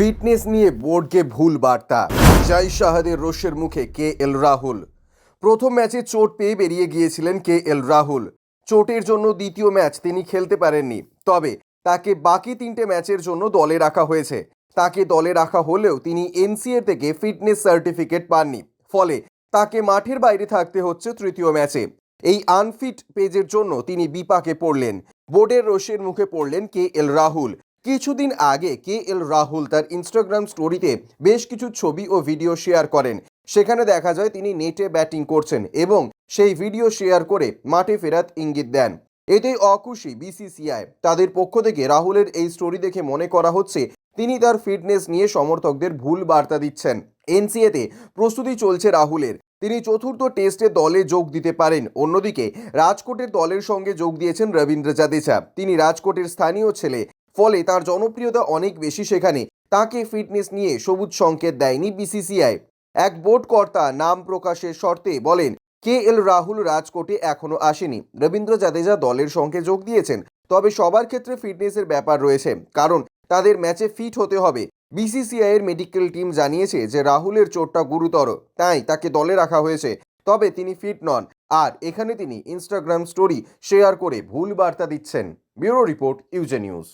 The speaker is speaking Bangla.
ফিটনেস নিয়ে বোর্ডকে ভুল বার্তা। জয় শাহাদের রোষের মুখে কেএল রাহুল। প্রথম ম্যাচে চোট পেয়ে বেরিয়ে গিয়েছিলেন কেএল রাহুল। চোটের জন্য দ্বিতীয় ম্যাচ তিনি খেলতে পারেননি। তবে তাকে বাকি 3টে ম্যাচের জন্য দলে রাখা হয়েছে। তাকে দলে রাখা হলেও তিনি এনসিএ থেকে ফিটনেস সার্টিফিকেট পাননি। ফলে তাকে মাঠের বাইরে থাকতে হচ্ছে তৃতীয় ম্যাচে। এই আনফিট পেজের জন্য তিনি বিপাকে পড়লেন। বোর্ডের রোষের মুখে পড়লেন কেএল রাহুল। কিছুদিন আগে কেএল রাহুল তার ইনস্টাগ্রাম স্টোরিতে বেশ কিছু ছবি ও ভিডিও শেয়ার করেন। সেখানে দেখা যায় তিনি নেটে ব্যাটিং করছেন এবং সেই ভিডিও শেয়ার করে মাঠে ফেরার ইঙ্গিত দেন। এতেই অখুশি বিসিসিআই। তাদের পক্ষ থেকে রাহুলের এই স্টোরি দেখে মনে করা হচ্ছে তিনি তার ফিটনেস নিয়ে সমর্থকদের ভুল বার্তা দিচ্ছেন। এনসিএতে প্রস্তুতি চলছে রাহুলের। তিনি চতুর্থ টেস্টে দলে যোগ দিতে পারেন। অন্যদিকে রাজকোটের দলের সঙ্গে যোগ দিয়েছেন রবীন্দ্র জাদেজা। তিনি রাজকোটের স্থানীয় ছেলে, ফলে তার জনপ্রিয়তা অনেক বেশি সেখানে। তাকে ফিটনেস নিয়ে সবুজ সংকেত দেয়নি বিসিসিআই। এক বোর্ড কর্তা নাম প্রকাশের শর্তে বলেন, কেএল রাহুল রাজকোটে এখনো আসেনি। রবীন্দ্র জাদেজা দলের সঙ্গে যোগ দিয়েছেন। তবে সবার ক্ষেত্রে ফিটনেসের ব্যাপার রয়েছে, কারণ তাদের ম্যাচে ফিট হতে হবে। বিসিসিআই এর মেডিকেল টিম জানিয়েছে যে রাহুলের চোটটা গুরুতর, তাই তাকে দলে রাখা হয়েছে। তবে তিনি ফিট নন, আর এখানে তিনি ইনস্টাগ্রাম স্টোরি শেয়ার করে ভুল বার্তা দিচ্ছেন। Bureau report, UJ news.